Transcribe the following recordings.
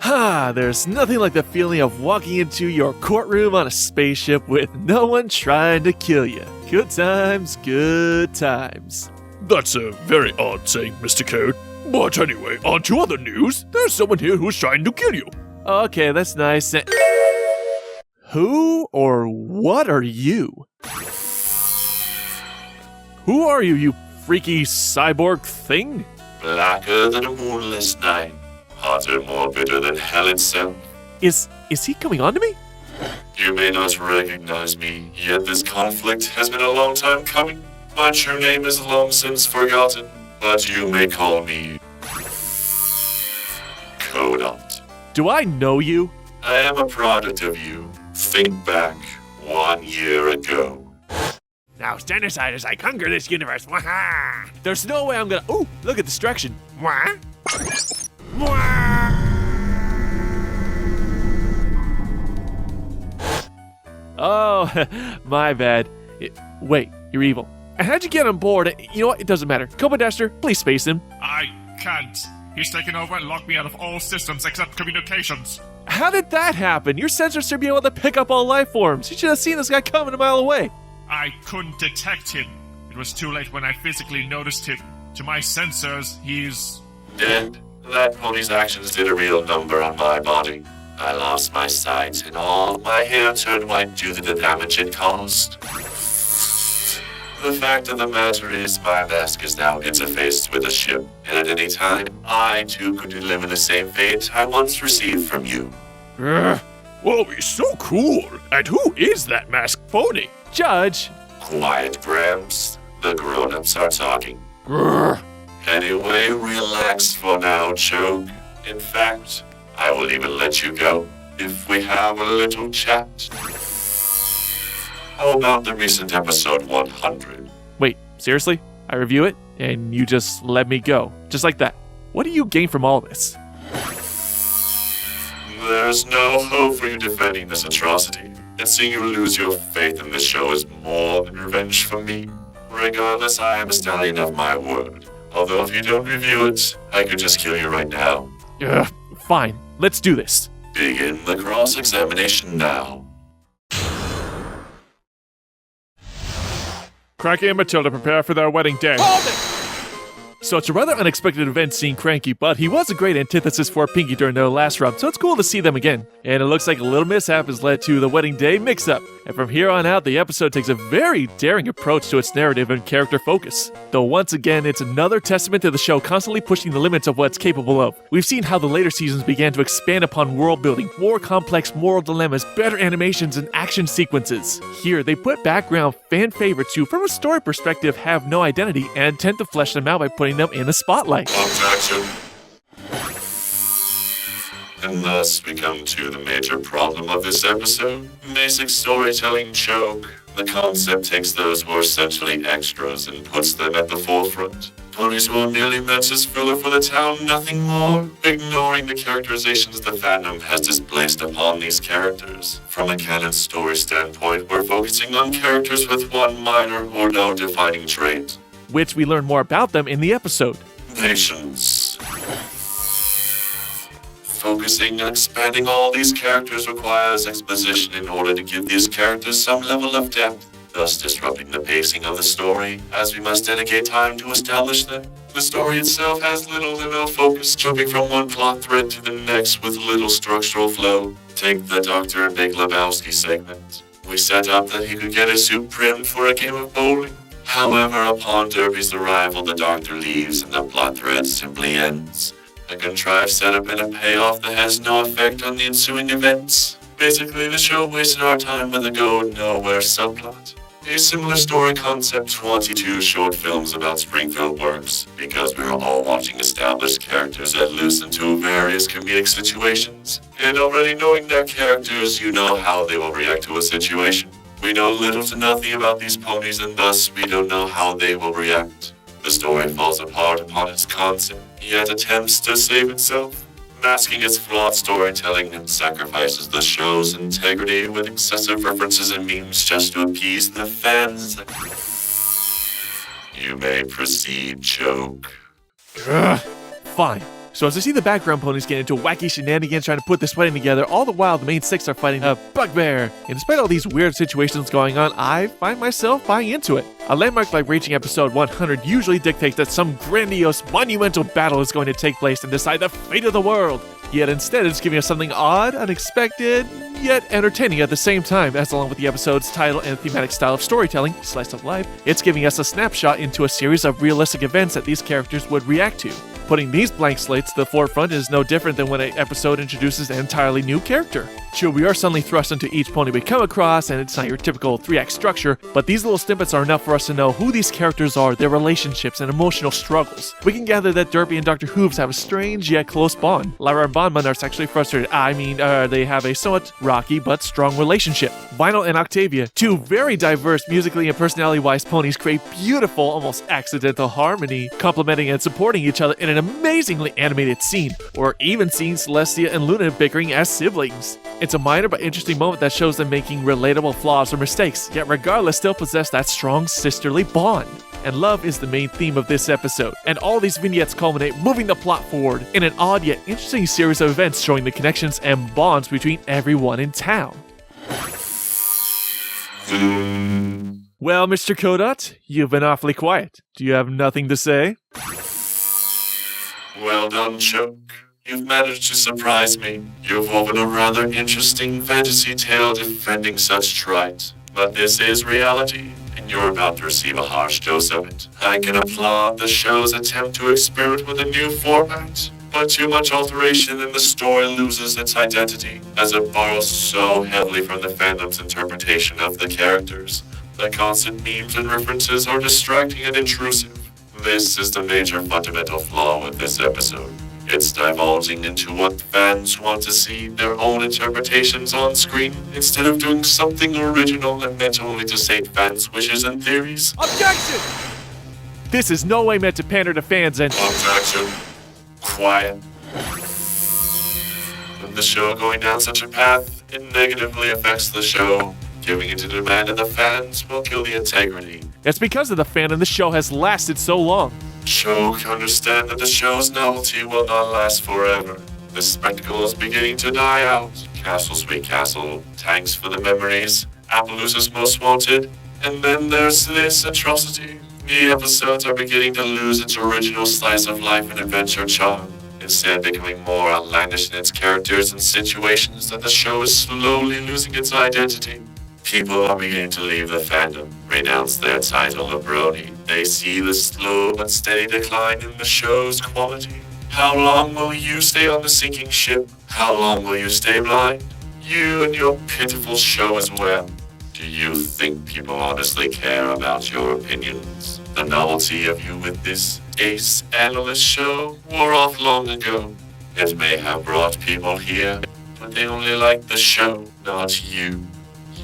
There's nothing like the feeling of walking into your courtroom on a spaceship with no one trying to kill you. Good times, good times. That's a very odd saying, Mr. Code. But anyway, on to other news. There's someone here who's trying to kill you. Okay, that's nice. Who or what are you? Who are you, you freaky cyborg thing? Blacker than a moonless night, hotter, more bitter than hell itself. Is he coming on to me? You may not recognize me, yet this conflict has been a long time coming. My true name is long since forgotten, but you may call me Codot. Do I know you? I am a product of you. Think back 1 year ago. Now stand aside as I conquer this universe. Waha! There's no way I'm gonna. Ooh, look at distraction. Wah! Wah! Oh, my bad. Wait, you're evil. And how'd you get on board? You know what? It doesn't matter. Cobodester, please space him. I can't. He's taken over and locked me out of all systems except communications. How did that happen? Your sensors should be able to pick up all life forms. You should have seen this guy coming a mile away. I couldn't detect him. It was too late when I physically noticed him. To my sensors, he's Dead. That pony's actions did a real number on my body. I lost my sight and all my hair turned white due to the damage it caused. The fact of the matter is my mask is now interfaced with a ship, and at any time, I too could deliver the same fate I once received from you. Whoa, he's so cool. And who is that masked pony? Judge. Quiet, Gramps. The grown-ups are talking. Anyway, relax for now, Choke. In fact, I will even let you go if we have a little chat. How about the recent episode 100? Wait, seriously? I review it, and you just let me go. Just like that. What do you gain from all this? There's no hope for you defending this atrocity, and seeing you lose your faith in this show is more than revenge for me. Regardless, I am a stallion of my word. Although if you don't review it, I could just kill you right now. Fine, let's do this. Begin the cross-examination now. Cranky and Matilda prepare for their wedding day. So it's a rather unexpected event seeing Cranky, but he was a great antithesis for Pinky during their last run, so it's cool to see them again. And it looks like a little mishap has led to the wedding day mix-up. And from here on out, the episode takes a very daring approach to its narrative and character focus. Though once again, it's another testament to the show constantly pushing the limits of what it's capable of. We've seen how the later seasons began to expand upon world building, more complex moral dilemmas, better animations, and action sequences. Here, they put background fan favorites who, from a story perspective, have no identity and tend to flesh them out by putting them in the spotlight. Objection. And thus we come to the major problem of this episode. Basic storytelling choke. The concept takes those who are essentially extras and puts them at the forefront. Ponies who are merely meant as filler for the town, nothing more. Ignoring the characterizations the fandom has displaced upon these characters. From a canon story standpoint, we're focusing on characters with one minor or no defining trait. Which we learn more about them in the episode. Patience. Focusing and expanding all these characters requires exposition in order to give these characters some level of depth, thus disrupting the pacing of the story, as we must dedicate time to establish them. The story itself has little to no focus, jumping from one plot thread to the next with little structural flow. Take the Dr. Big Lebowski segment. We set up that he could get his suit trimmed for a game of bowling. However, upon Derby's arrival, the Doctor leaves and the plot thread simply ends. A contrived setup and a payoff that has no effect on the ensuing events. Basically, the show wasted our time with a go-nowhere subplot. A similar story concept 22 short films about Springfield works, because we're all watching established characters let loose into various comedic situations, and already knowing their characters, you know how they will react to a situation. We know little to nothing about these ponies, and thus we don't know how they will react. The story falls apart upon its concept, yet attempts to save itself, masking its flawed storytelling and sacrifices the show's integrity with excessive references and memes just to appease the fans. You may proceed, Choke. Fine. So as I see the background ponies get into wacky shenanigans trying to put this wedding together, all the while the main six are fighting a bugbear. And despite all these weird situations going on, I find myself buying into it. A landmark like reaching episode 100 usually dictates that some grandiose, monumental battle is going to take place and decide the fate of the world. Yet instead it's giving us something odd, unexpected, yet entertaining at the same time, as along with the episode's title and thematic style of storytelling, slice of life, it's giving us a snapshot into a series of realistic events that these characters would react to. Putting these blank slates to the forefront is no different than when an episode introduces an entirely new character. Sure, we are suddenly thrust into each pony we come across, and it's not your typical 3-act structure, but these little snippets are enough for us to know who these characters are, their relationships, and emotional struggles. We can gather that Derpy and Dr. Hooves have a strange yet close bond. Lyra and Bonman are sexually frustrated. They have a somewhat rocky but strong relationship. Vinyl and Octavia, two very diverse musically and personality-wise ponies, create beautiful, almost accidental harmony, complementing and supporting each other in an amazingly animated scene, or even seeing Celestia and Luna bickering as siblings. It's a minor but interesting moment that shows them making relatable flaws or mistakes, yet regardless still possess that strong sisterly bond. And love is the main theme of this episode, and all these vignettes culminate moving the plot forward in an odd yet interesting series of events showing the connections and bonds between everyone in town. Well, Mr. Kodot, you've been awfully quiet. Do you have nothing to say? Well done, Choke. You've managed to surprise me. You've woven a rather interesting fantasy tale defending such trite. But this is reality, and you're about to receive a harsh dose of it. I can applaud the show's attempt to experiment with a new format, but too much alteration and the story loses its identity, as it borrows so heavily from the fandom's interpretation of the characters. The constant memes and references are distracting and intrusive. This is the major fundamental flaw with this episode. It's divulging into what fans want to see, their own interpretations on screen, instead of doing something original and meant only to sate fans' wishes and theories. Objection! This is no way meant to pander to fans and— Objection. Quiet. With the show going down such a path, it negatively affects the show. Giving into demand of the fans will kill the integrity. It's because of the fandom the show has lasted so long. Choke, understand that the show's novelty will not last forever. The spectacle is beginning to die out. Castle Sweet Castle, Tanks for the Memories, Appaloosa's Most Wanted, and then there's this atrocity. The episodes are beginning to lose its original slice of life and adventure charm, instead becoming more outlandish in its characters and situations that the show is slowly losing its identity. People are beginning to leave the fandom, renounce their title of Brony. They see the slow but steady decline in the show's quality. How long will you stay on the sinking ship? How long will you stay blind? You and your pitiful show as well. Do you think people honestly care about your opinions? The novelty of you with this Ace Analyst show wore off long ago. It may have brought people here, but they only like the show, not you.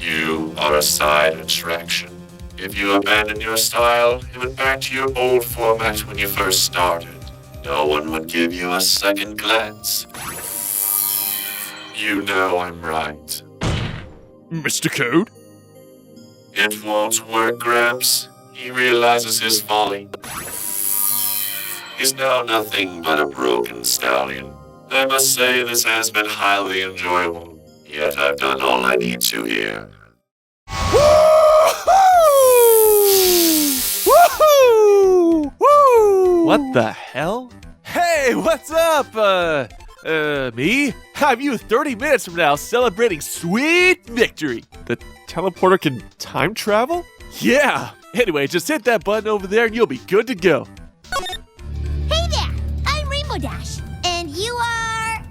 You are a side attraction. If you abandon your style and went back to your old format when you first started, no one would give you a second glance. You know I'm right. Mr. Code? It won't work, Gramps. He realizes his folly. He's now nothing but a broken stallion. I must say this has been highly enjoyable, yet I've done all I need to here. Woohoo! Woo! What the hell? Hey, what's up? Me? Have you 30 minutes from now celebrating sweet victory? The teleporter can time travel? Yeah! Anyway, just hit that button over there and you'll be good to go. Hey there, I'm Rainbow Dash, and you are,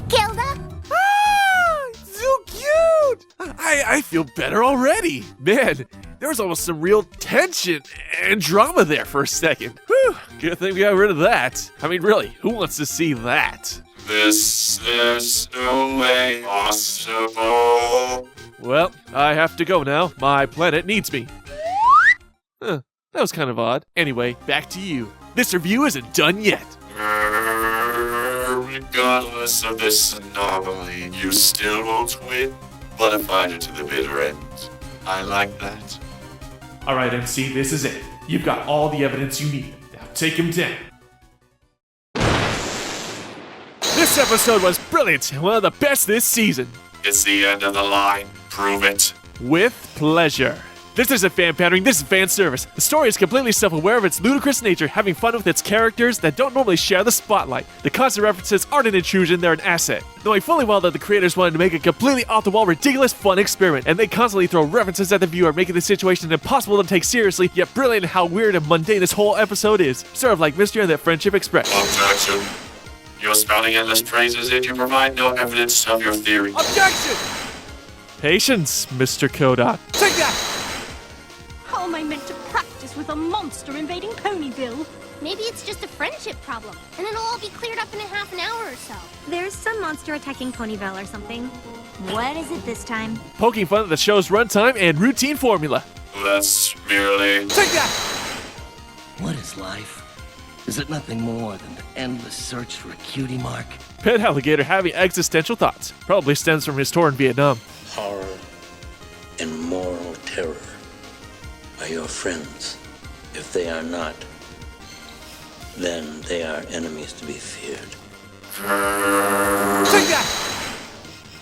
Kilda? Ah! So cute! I feel better already. Man, there was almost some real tension and drama there for a second. Whew, good thing we got rid of that. I mean, really, who wants to see that? This is no way possible. Well, I have to go now. My planet needs me. That was kind of odd. Anyway, back to you. This review isn't done yet. Regardless of this anomaly, you still won't win, but a fighter to the bitter end. I like that. Alright, MC, this is it. You've got all the evidence you need. Now take him down. This episode was brilliant and one of the best this season. It's the end of the line. Prove it. With pleasure. This isn't fan pandering, this is fan service. The story is completely self-aware of its ludicrous nature, having fun with its characters that don't normally share the spotlight. The constant references aren't an intrusion, they're an asset. Knowing fully well that the creators wanted to make a completely off-the-wall, ridiculous, fun experiment, and they constantly throw references at the viewer, making the situation impossible to take seriously, yet brilliant in how weird and mundane this whole episode is. Sort of like Mystery and that Friendship Express. Objection. You're spouting endless praises and you provide no evidence of your theory. Objection! Patience, Mr. Kodot. Take that! How am I meant to practice with a monster invading Ponyville? Maybe it's just a friendship problem, and it'll all be cleared up in a half an hour or so. There's some monster attacking Ponyville or something. What is it this time? Poking fun at the show's runtime and routine formula. That's merely... Take that! What is life? Is it nothing more than the endless search for a cutie mark? Pet Alligator having existential thoughts. Probably stems from his tour in Vietnam. Horror and moral terror are your friends. If they are not, then they are enemies to be feared. Take that!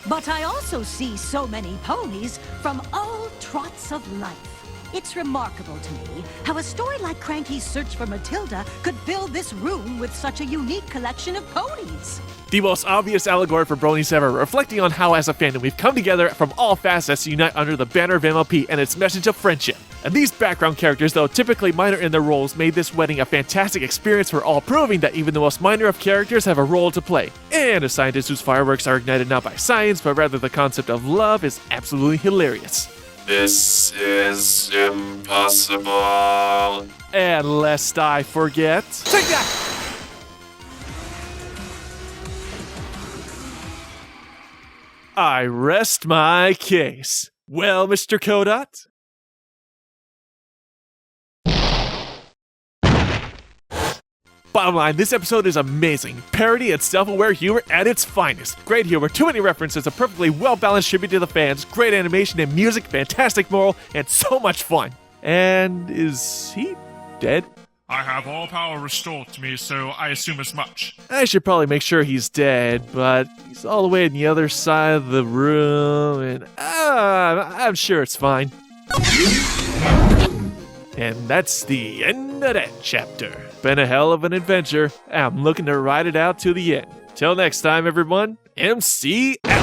But I also see so many ponies from all trots of life. It's remarkable to me how a story like Cranky's Search for Matilda could fill this room with such a unique collection of ponies. The most obvious allegory for bronies ever, reflecting on how as a fandom we've come together from all facets to unite under the banner of MLP and its message of friendship. And these background characters, though typically minor in their roles, made this wedding a fantastic experience for all, proving that even the most minor of characters have a role to play. And a scientist whose fireworks are ignited not by science, but rather the concept of love is absolutely hilarious. This is impossible. And lest I forget... Take that! I rest my case. Well, Mr. Kodot? Bottom line, this episode is amazing. Parody and self-aware humor at its finest. Great humor, too many references, a perfectly well-balanced tribute to the fans, great animation and music, fantastic moral, and so much fun. And is he dead? I have all power restored to me, so I assume as much. I should probably make sure he's dead, but he's all the way on the other side of the room, and I'm sure it's fine. And that's the end of that chapter. Been a hell of an adventure. I'm looking to ride it out to the end. Till next time, everyone, MC out.